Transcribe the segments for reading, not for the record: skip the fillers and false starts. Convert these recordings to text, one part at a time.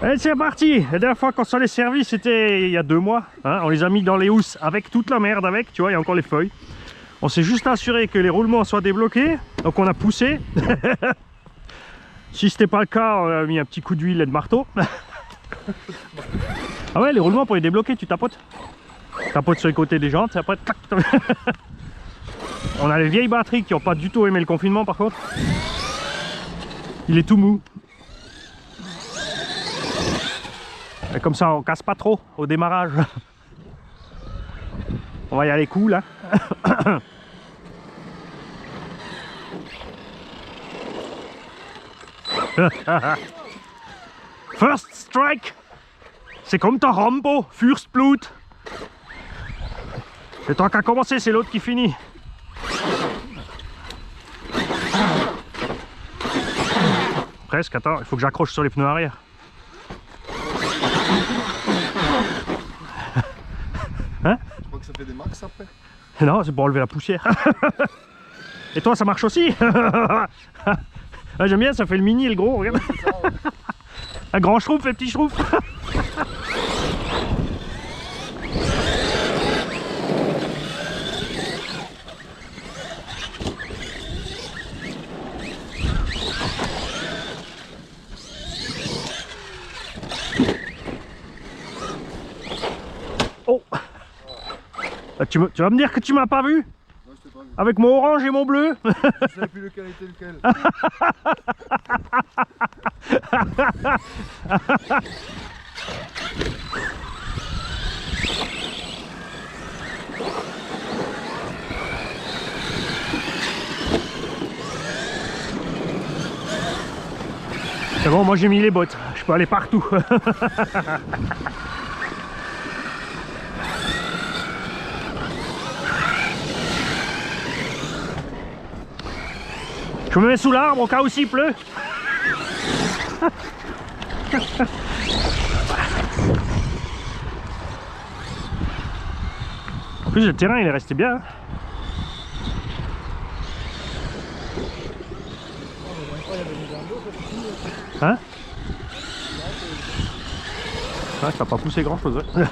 Allez, c'est parti. La dernière fois qu'on s'en est servi, c'était il y a 2 mois. Hein. On les a mis dans les housses avec toute la merde avec, tu vois, il y a encore les feuilles. On s'est juste assuré que les roulements soient débloqués. Donc on a poussé. Si c'était pas le cas, on a mis un petit coup d'huile et de marteau. Ah ouais, les roulements pour les débloquer, tu tapotes. Tapotes sur les côtés des jantes, et après... On a les vieilles batteries qui n'ont pas du tout aimé le confinement par contre. Il est tout mou. Et comme ça on casse pas trop au démarrage. On va y aller cool hein. First strike. C'est comme ton Rambo, First Blood. C'est toi qui as commencé, c'est l'autre qui finit. Presque, attends, il faut que j'accroche sur les pneus arrière. Hein? Tu crois que ça fait des max après? Non, c'est pour enlever la poussière. Et toi, ça marche aussi? Ah, j'aime bien, ça fait le mini et le gros, regarde. Ouais, ça, ouais. Un grand schrouf et petit schrouf. Oh. Tu vas me dire que tu m'as pas vu? Non, je t'ai pas vu. Avec mon orange et mon bleu. Je savais plus lequel était lequel. C'est bon, moi j'ai mis les bottes, je peux aller partout. Je me mets sous l'arbre au cas où s'il pleut. En plus le terrain il est resté bien. Hein? Ah, ça n'a pas poussé grand chose. Ouais.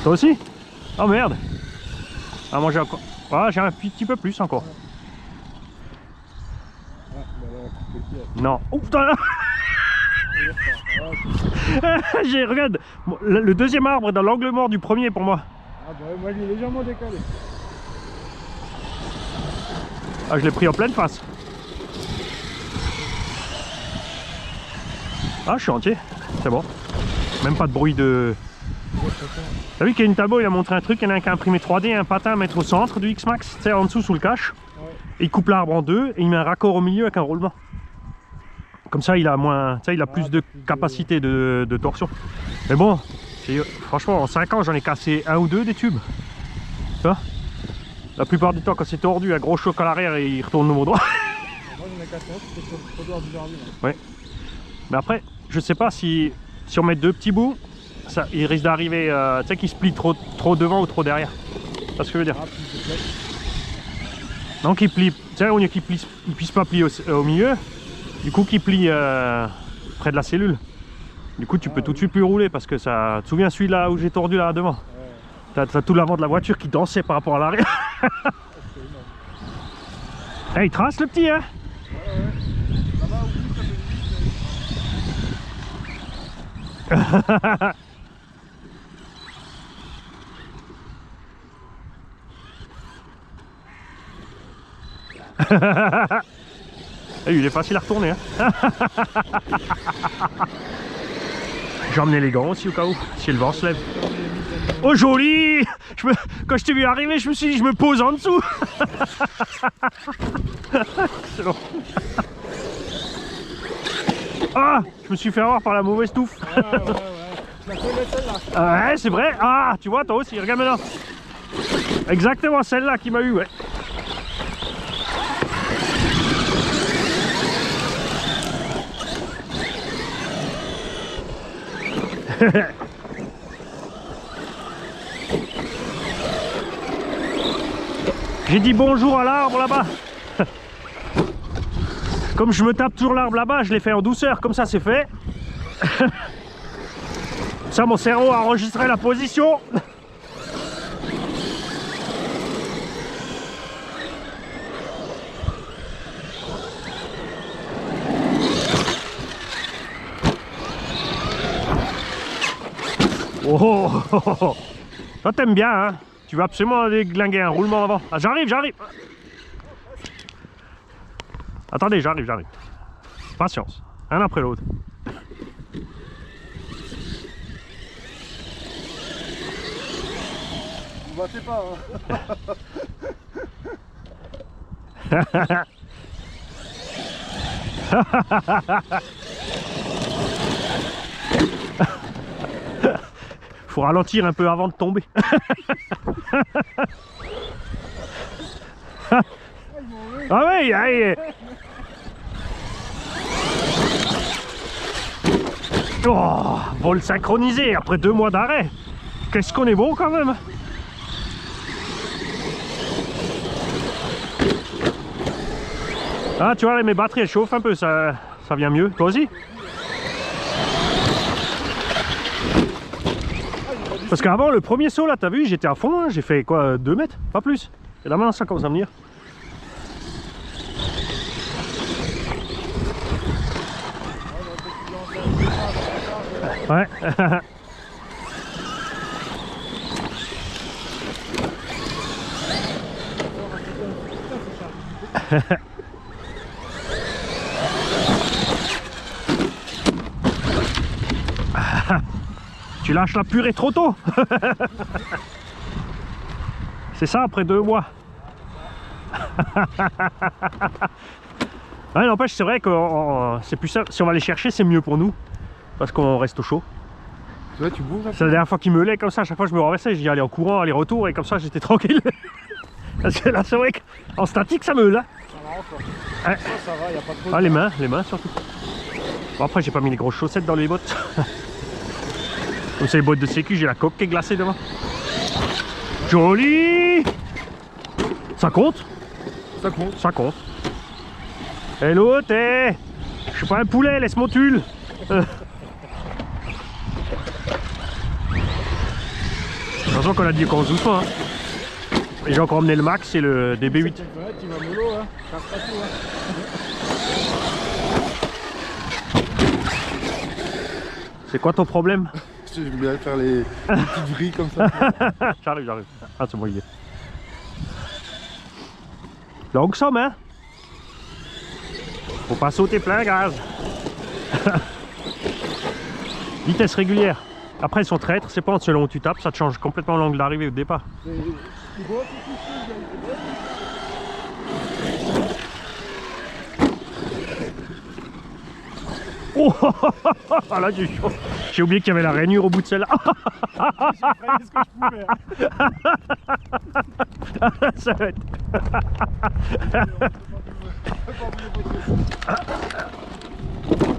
Toi aussi? Oh merde! Ah moi j'ai encore. Ah j'ai un petit peu plus encore. Non. Oh putain là. Regarde, le deuxième arbre est dans l'angle mort du premier pour moi. Ah bah moi il est légèrement décalé. Ah je l'ai pris en pleine face. Ah je suis entier, c'est bon. Même pas de bruit de... T'as vu qu'Une Tabo il a montré un truc, il y en a un qui a imprimé 3D, un patin à mettre au centre du X-Max, tu sais en dessous sous le cache. Ouais. Il coupe l'arbre en deux et il met un raccord au milieu avec un roulement. Comme ça il a moins, tu sais il a plus de capacité de torsion. Mais bon, franchement en 5 ans j'en ai cassé 1 ou 2 des tubes. Tu vois? La plupart du temps quand c'est tordu, un gros choc à l'arrière et il retourne au mot droit. Moi j'en ai cassé un, c'était sur le trottoir du jardin. Ouais. Mais après, je sais pas si on met 2 petits bouts, ça, il risque d'arriver, tu sais qu'il split trop devant ou trop derrière. C'est ce que je veux dire. Ah, non qu'il plie, tu sais au lieu qu'il puisse pas plier au milieu, du coup qu'il plie près de la cellule. Du coup tu peux tout de suite plus rouler parce que ça... Tu te souviens celui-là où j'ai tordu là devant? Ouais. T'as tout l'avant de la voiture qui dansait par rapport à l'arrière. Hey, il trace le petit hein. Et il est facile à retourner hein. J'ai emmené les gants aussi au cas où, si le vent se lève. Oh joli! Quand je t'ai vu arriver, je me suis dit je me pose en dessous. Excellent. Ah! Je me suis fait avoir par la mauvaise touffe. Ouais, c'est vrai. Ah, tu vois, toi aussi, regarde maintenant. Exactement celle-là qui m'a eu, ouais. J'ai dit bonjour à l'arbre là-bas. Comme je me tape toujours l'arbre là-bas, je l'ai fait en douceur, comme ça c'est fait. Ça, mon cerveau a enregistré la position. Oh, oh, oh, oh. Toi t'aimes bien, hein? Tu vas absolument déglinguer un roulement avant. Ah, j'arrive. Attendez, j'arrive. Patience, un après l'autre. Vous battez pas, hein. Faut ralentir un peu avant de tomber. Ah ouais, allez. Oh, vol synchronisé après 2 mois d'arrêt. Qu'est-ce qu'on est bon quand même. Ah, tu vois, mes batteries elles chauffent un peu, ça vient mieux. Toi aussi? Parce qu'avant, le premier saut là, t'as vu, j'étais à fond, hein, j'ai fait quoi, 2 mètres, pas plus. Et là maintenant, ça commence à venir. Ouais. Tu lâches la purée trop tôt. C'est ça après 2 mois. Ouais, n'empêche, c'est vrai que c'est plus simple. Si on va les chercher, c'est mieux pour nous. Parce qu'on reste au chaud. Tu vois, tu bouges. C'est la dernière fois qu'il me lait comme ça. À chaque fois je me renversais, je dis aller en courant, aller-retour. Et comme ça, j'étais tranquille. Parce que là, c'est vrai qu'en statique, ça meule. Hein. Ça va encore. Ouais. Ça va, y a pas trop de... Ah, les mains surtout. Bon, après, j'ai pas mis les grosses chaussettes dans les bottes. Comme c'est les bottes de sécu, j'ai la coque qui est glacée devant. Joli. Ça compte? Ça compte. Ça compte. Et l'autre, je suis pas un poulet, laisse mon tulle. Attention qu'on a dit qu'on se doucement. Hein. Et j'ai encore emmené le max et le DB8. Ouais, tu vas mollo, hein. Casse pas tout, hein. C'est quoi ton problème? J'aime bien faire les petites vrilles comme ça. J'arrive. Ah, c'est bon, il est. Longue somme, hein? Faut pas sauter plein gaz. Vitesse régulière. Après, ils sont traîtres, c'est pas selon où tu tapes, ça te change complètement l'angle d'arrivée au départ. Oh, là, j'ai oublié qu'il y avait la rainure au bout de celle-là. J'ai ce que je pouvais. Ça va être...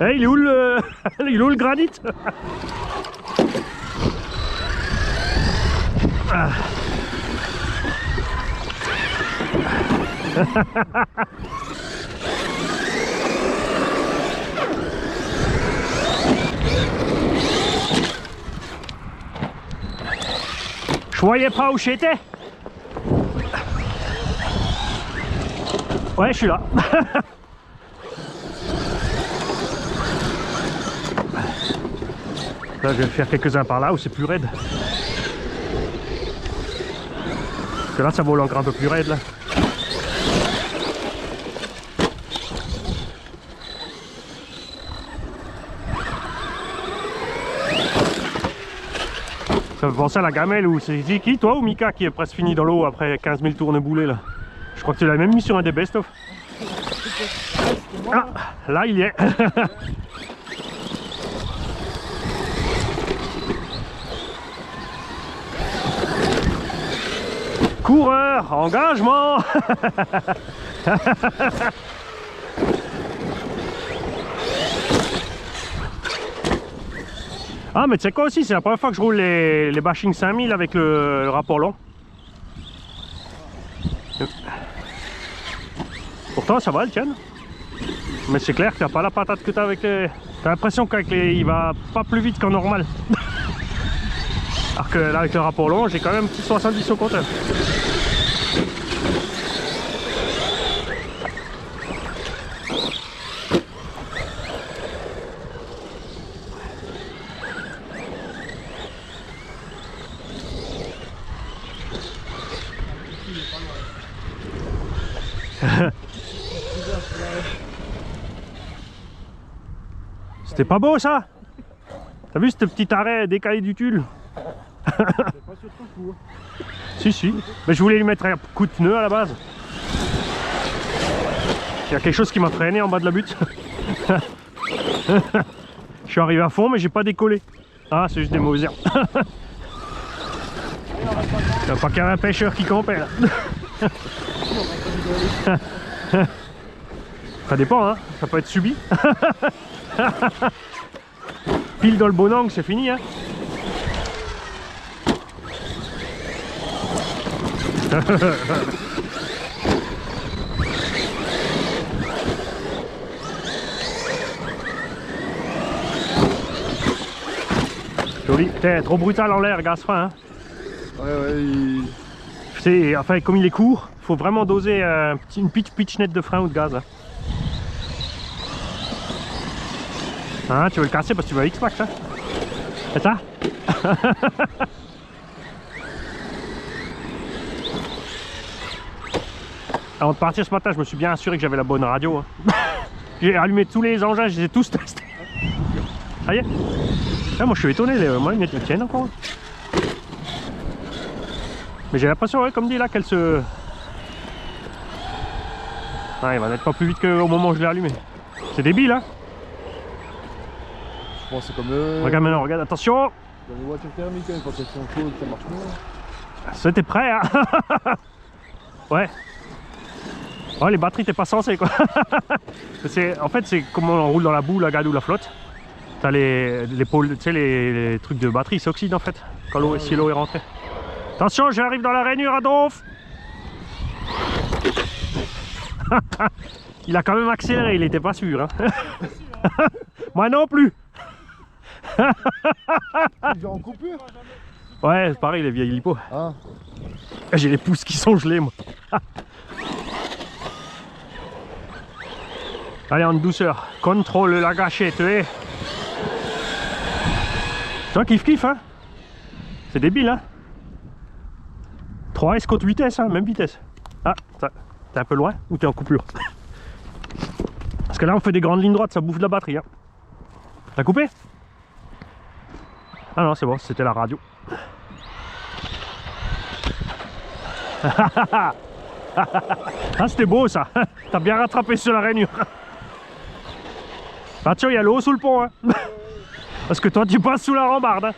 Hey, il est où le granit? Je voyais pas où j'étais. Ouais, je suis là. Là, je vais faire quelques-uns par là où c'est plus raide. Parce que là, ça vole encore un peu plus raide là. Ça me fait penser à la gamelle où c'est qui, toi ou Mika qui est presque fini dans l'eau après 15 000 tourne-boulets là. Je crois que tu l'as même mis sur un des best-of. Ah, là il y est. Coureur, engagement. Ah mais tu sais quoi aussi, c'est la première fois que je roule les Bashing 5000 avec le rapport long. Pourtant ça va, elle tient. Mais c'est clair que t'as pas la patate que t'as avec les... T'as l'impression qu'avec les... il va pas plus vite qu'en normal. Alors que là avec le rapport long, j'ai quand même un petit 70 au compteur. C'était pas beau ça? T'as vu ce petit arrêt décalé du tulle? C'est pas sur ton coup. Si si, mais je voulais lui mettre un coup de pneu à la base. Il y a quelque chose qui m'a freiné en bas de la butte. Je suis arrivé à fond mais j'ai pas décollé. Ah c'est juste des mauvaises herbes. Il n'y a pas qu'un pêcheur qui campait là. Ça dépend hein, ça peut être subi. Pile dans le bon angle, c'est fini hein. Joli, t'es trop brutal en l'air, gaz fin hein. Ouais, Enfin comme il est court, faut vraiment doser une pitch nette de frein ou de gaz hein. Hein, tu veux le casser parce que tu veux X-Max hein. C'est ça? Avant de partir ce matin, je me suis bien assuré que j'avais la bonne radio hein. J'ai allumé tous les engins, je les ai tous testés. Ça y est. Ah, moi je suis étonné, moi ils me tiennent encore. Mais j'ai l'impression, ouais, comme dit là, qu'elle se... Ah, il va n'être pas plus vite qu'au moment où je l'ai allumé. C'est débile hein. bon, c'est comme Regarde maintenant, regarde, attention. dans les voitures thermiques, hein, quand elles sont chaudes, ça marche mieux. C'était prêt hein. Ouais. Ouais, les batteries t'es pas censé quoi. En fait c'est comme on roule dans la boue, la gade ou la flotte. T'as les pôles, tu sais les trucs de batterie s'oxydent en fait quand l'eau, si l'eau est rentrée. Attention, j'arrive dans la rainure à Donf. Il a quand même accéléré, il était pas sûr hein. Moi non plus. Il est en coupure. Ouais, c'est pareil les vieilles lipo. Ah. J'ai les pouces qui sont gelés moi. Allez en douceur, contrôle la gâchette, eh. Tu vois, kiff hein. C'est débile hein. 3S contre 8S hein, même vitesse. Ah, t'es un peu loin ou t'es en coupure? Parce que là on fait des grandes lignes droites, ça bouffe de la batterie hein. T'as coupé? Ah non c'est bon, c'était la radio. Ah c'était beau ça. T'as bien rattrapé sur la rainure. Attention, il y a l'eau sous le pont hein. Parce que toi tu passes sous la rambarde hein.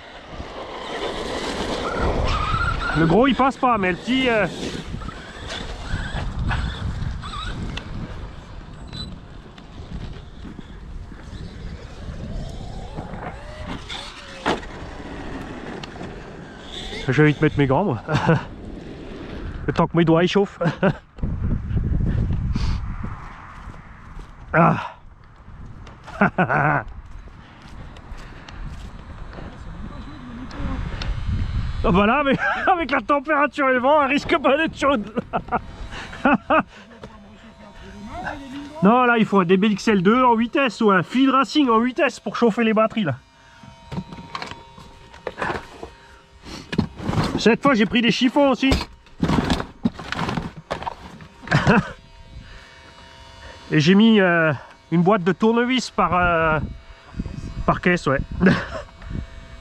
Le gros il passe pas mais le petit je vais vite mettre mes gants moi. Le temps que mes doigts échauffent. Ah. Oh bah là, mais avec la température et le vent, elle risque pas d'être chaude. Non, là il faut un DBXL2 en 8S ou un Field Racing en 8S pour chauffer les batteries là. Cette fois j'ai pris des chiffons aussi. Et j'ai mis une boîte de tournevis par caisse, ouais.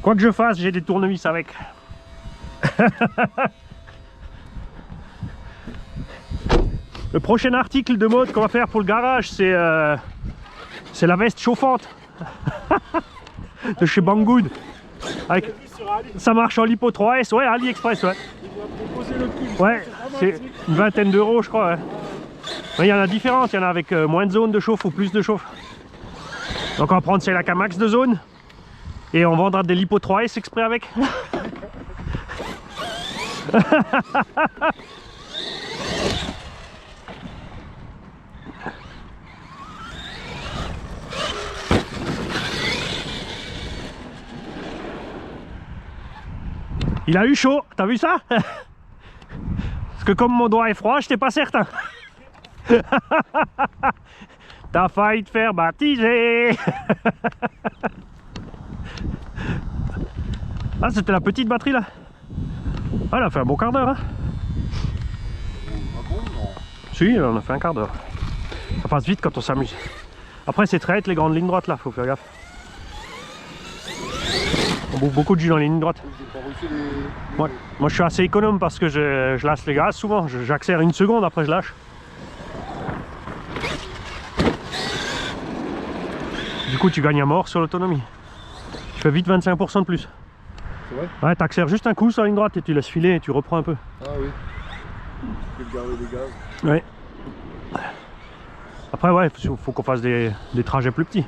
Quoi que je fasse, j'ai des tournevis avec. Le prochain article de mode qu'on va faire pour le garage, c'est la veste chauffante de chez Banggood. Avec... Ça marche en lipo 3S, ouais, AliExpress, ouais. Ouais, c'est une vingtaine d'euros, je crois. Ouais. Mais il y en a différentes, il y en a avec moins de zones de chauffe ou plus de chauffe. Donc on va prendre celle-là qu'un max de zones et on vendra des lipo 3S exprès avec. Il a eu chaud, t'as vu ça? Parce que comme mon doigt est froid, j'étais pas certain. T'as failli te faire baptiser. Ah, c'était la petite batterie là. Ah, elle a fait un bon quart d'heure. Hein. Ah bon, non. Si, on a fait un quart d'heure. Ça passe vite quand on s'amuse. Après, c'est très les grandes lignes droites là, faut faire gaffe. On bouffe beaucoup de jus dans les lignes droites. J'ai pas reçu les... Moi, je suis assez économe parce que je lâche les gaz souvent. J'accélère une seconde, après je lâche. Du coup, tu gagnes à mort sur l'autonomie. Tu fais vite 25% de plus. C'est vrai? Ouais, t'accélères juste un coup sur la ligne droite et tu laisses filer et tu reprends un peu. Ah oui. Tu peux garder des gaz. Ouais. Après, ouais, faut qu'on fasse des trajets plus petits.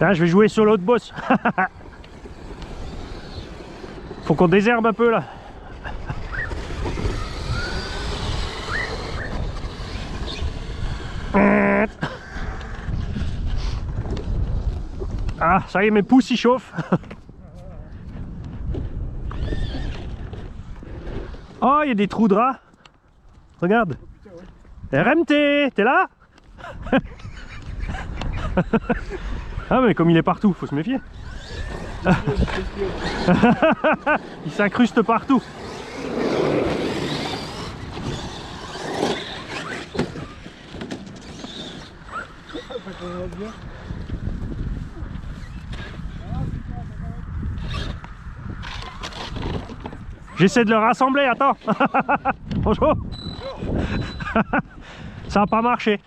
Là, je vais jouer sur l'autre boss. Faut qu'on désherbe un peu là. Ah, ça y est, mes pouces ils chauffent. Oh, il y a des trous de rats. Regarde. RMT, t'es là? Ah, mais comme il est partout, faut se méfier. Il s'incruste partout. J'essaie de le rassembler, attends. Bonjour. Ça n'a pas marché.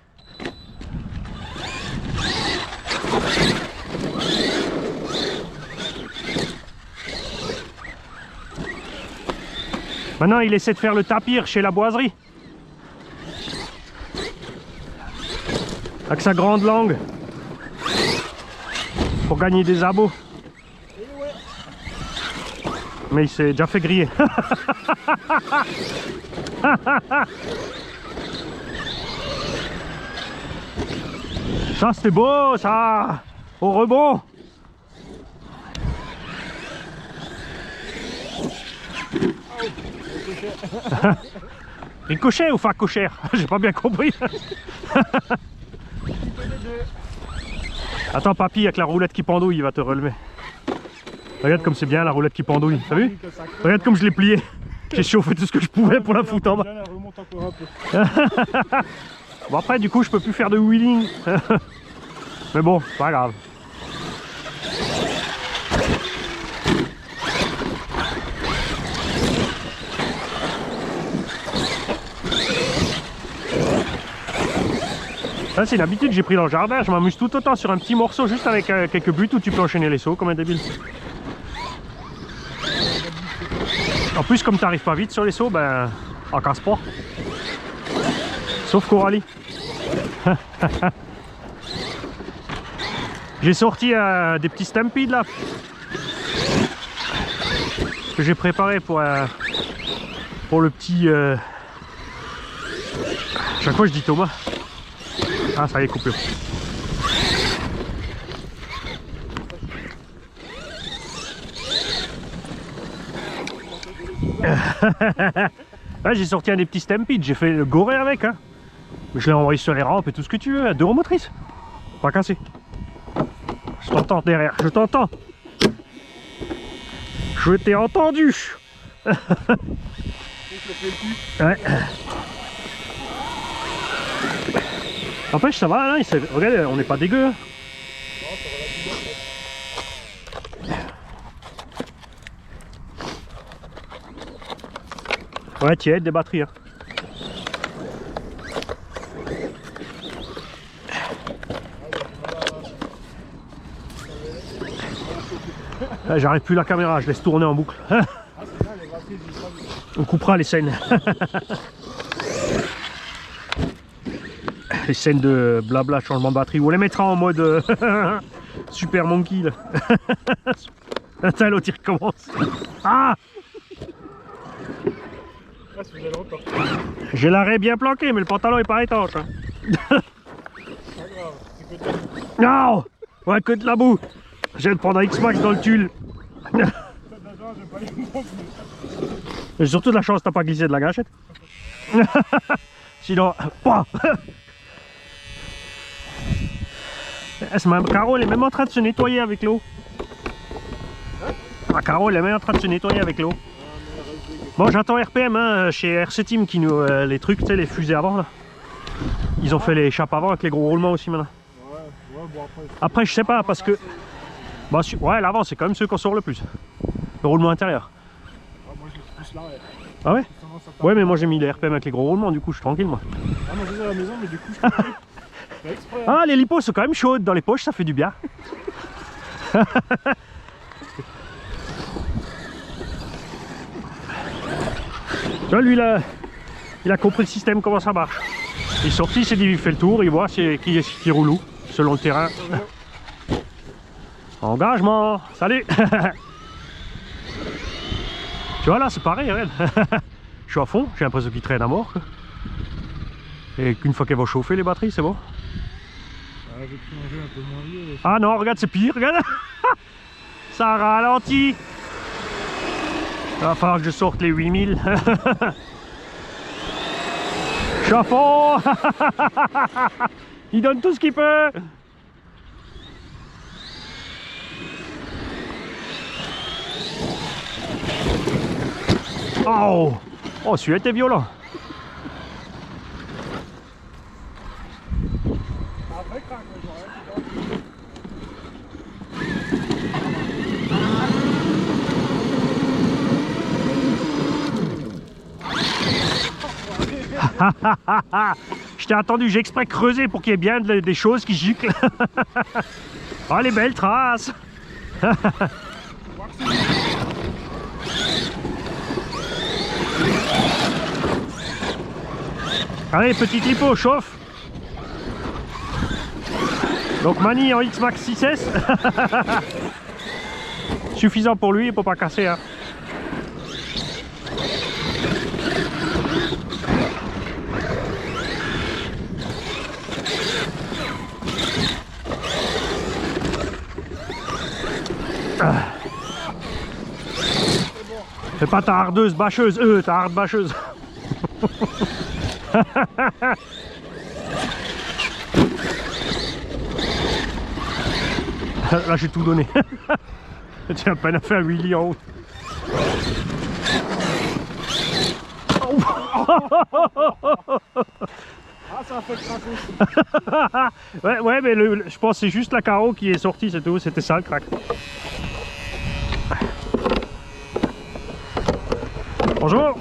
Maintenant, il essaie de faire le tapir chez la boiserie. Avec sa grande langue. Pour gagner des abos. Mais il s'est déjà fait griller. Ça, c'était beau, ça. Au rebond. Ricochet ou facochère? J'ai pas bien compris. Attends, papy, avec la roulette qui pendouille, il va te relever. Regarde comme c'est bien la roulette qui pendouille, t'as vu? Regarde comme je l'ai plié. J'ai chauffé tout ce que je pouvais pour la foutre en bas. Bon, après, du coup, je peux plus faire de wheeling. Mais bon, pas grave. Ça, c'est une habitude que j'ai pris dans le jardin. Je m'amuse tout autant sur un petit morceau, juste avec quelques buts où tu peux enchaîner les sauts comme un débile. En plus, comme tu n'arrives pas vite sur les sauts, ben, on casse pas. Sauf Coralie. J'ai sorti des petits stampides là. Que j'ai préparé pour le petit... Chaque fois je dis Thomas. Ah, ça y est, coupé. Là, j'ai sorti un des petits stampides, j'ai fait le goré avec. Hein. Je l'ai envoyé sur les rampes et tout ce que tu veux, à 2 roues motrices. Pas cassé. Je t'entends derrière, je t'entends. Je t'ai entendu. Ouais. N'empêche, ça va, là, regarde, on n'est pas dégueu. Hein. Ouais, tiède des batteries. Hein. J'arrête plus la caméra, je laisse tourner en boucle. On coupera les scènes. Les scènes de blabla, changement de batterie. Ou on les mettra en mode Super Monkey. Attends, l'autre il recommence. Ah! J'ai l'arrêt bien planqué, mais le pantalon est pas étanche. Hein. Non. Ouais, que de la boue. Je vais te prendre un X-Max dans le tulle. J'ai surtout de la chance, t'as pas glissé de la gâchette. Sinon, pas. Caro, elle est même en train de se nettoyer avec l'eau. Ah, Caro, elle est même en train de se nettoyer avec l'eau. Bon, j'attends RPM hein, chez RC Team qui nous. Les trucs, tu sais, les fusées avant là. Ils ont fait les chapes avant avec les gros roulements aussi maintenant. Ouais, bon Après, je sais pas parce que. Bah, ouais, l'avant, c'est quand même ceux qu'on sort le plus. Le roulement intérieur. moi je suis plus l'arrière. Ah ouais? Ouais, mais moi j'ai mis les RPM avec les gros roulements, du coup je suis tranquille moi. Ah, moi je vais à la maison, mais du coup je fais exprès. Hein. Ah, les lipos sont quand même chaudes dans les poches, ça fait du bien. Tu vois, lui là, il a compris le système, comment ça marche. Il est sorti, il s'est dit, il fait le tour, il voit qui roule où, selon le terrain. Engagement, salut. Tu vois là, c'est pareil, regarde. Je suis à fond, j'ai l'impression qu'il traîne à mort. Quoi. Et qu'une fois qu'elles vont chauffer les batteries, c'est bon. Ah, j'ai pris un jeu un peu moins vieux. Ah non, regarde, c'est pire, regarde. Ça ralentit. Il va falloir que je sorte les 8000. Je suis à fond. Il donne tout ce qu'il peut. Oh, oh, celui-là était violent. Après, craque, Je t'ai attendu, j'ai exprès creusé pour qu'il y ait bien des choses qui giclent. Oh, les belles traces. Allez, petite lipo, chauffe. Donc Mani en X-Max 6S. Suffisant pour lui, il ne peut pas casser. Hein. Fais pas ta hardeuse bâcheuse, ta hard bâcheuse. Là j'ai tout donné. J'ai à peine fait un wheelie en haut. Ah, ça a fait craquer. Ouais, mais je pense que c'est juste la carreau qui est sortie, c'est tout. C'était ça le crack. Bonjour.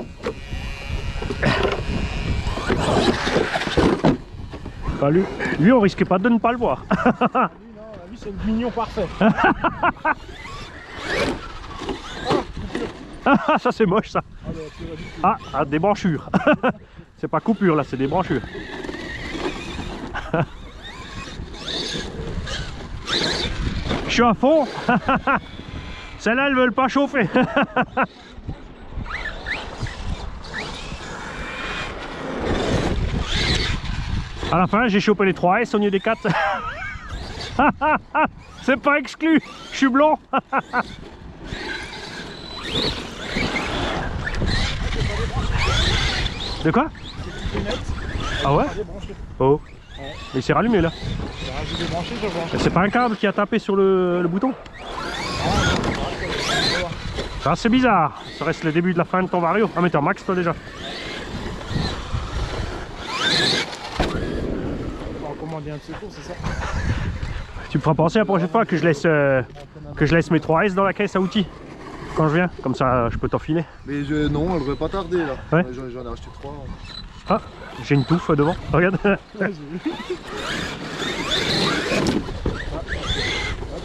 Bah, lui, on risquait pas de ne pas le voir. Lui, c'est le mignon parfait. Ah, ça c'est moche ça. Ah, des branchures. C'est pas coupure là, c'est des branchures. Je suis à fond. Celles-là, elles veulent pas chauffer. À la fin, j'ai chopé les 3S au lieu des 4. C'est pas exclu, je suis blond. De quoi? Ah ouais? Oh. Mais il s'est rallumé là. C'est pas un câble qui a tapé sur le bouton? Ça c'est bizarre. Ça reste le début de la fin de ton vario. Ah mais t'es en max toi déjà. Un de secours, c'est ça. Tu me feras penser la prochaine fois que je laisse mes 3S dans la caisse à outils quand je viens, comme ça je peux t'enfiler. Mais non, elle devrait pas tarder là. Ouais. J'en ai acheté 3. Ah, j'ai une touffe devant, regarde. Ouais,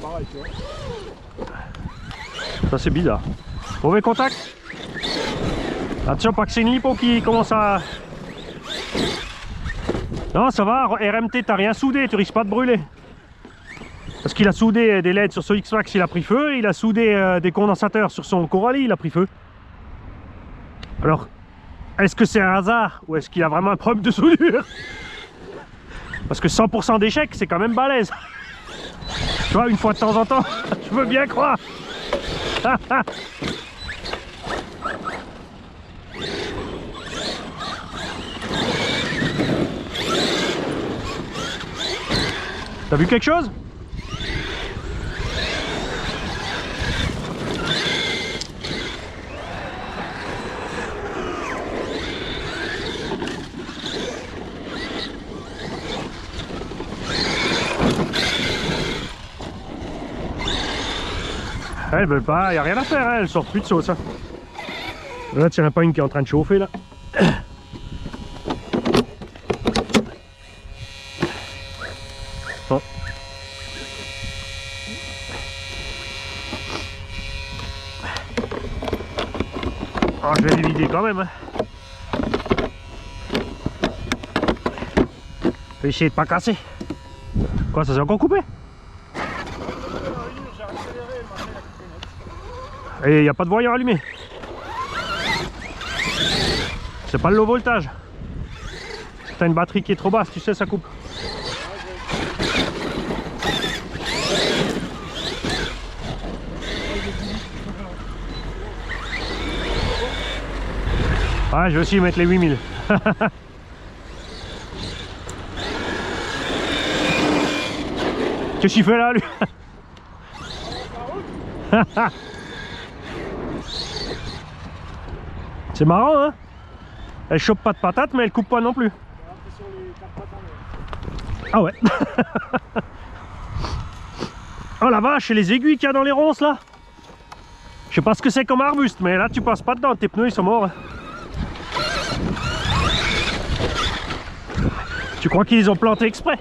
pareil, tu vois. Ça c'est bizarre. Mauvais contact. Attention, pas que c'est une lipo qui commence à... Non, ça va, RMT, t'as rien soudé, tu risques pas de brûler. Parce qu'il a soudé des LED sur son X-Max, il a pris feu, il a soudé des condensateurs sur son Coralie, il a pris feu. Alors, est-ce que c'est un hasard ou est-ce qu'il a vraiment un problème de soudure? Parce que 100% d'échec, c'est quand même balèze. Tu vois, une fois de temps en temps, je veux bien croire. T'as vu quelque chose? Elle veut pas, y a rien à faire, hein, elle sort plus de sauce. Hein. Là, tiens, pas une qui est en train de chauffer là. Bon. Oh, je vais les vider quand même. Hein. Je vais essayer de pas casser. Quoi, ça s'est encore coupé? Et il n'y a pas de voyant allumé. C'est pas le low voltage. Si t'as une batterie qui est trop basse, tu sais, ça coupe. Ah, je vais aussi mettre les 8000. Qu'est-ce qu'il fait là, lui? C'est marrant, hein? Elle chope pas de patates, mais elle coupe pas non plus. Ah ouais. Oh la vache, et les aiguilles qu'il y a dans les ronces là. Je sais pas ce que c'est comme arbuste, mais là tu passes pas dedans, tes pneus ils sont morts. Hein. Tu crois qu'ils les ont plantés exprès?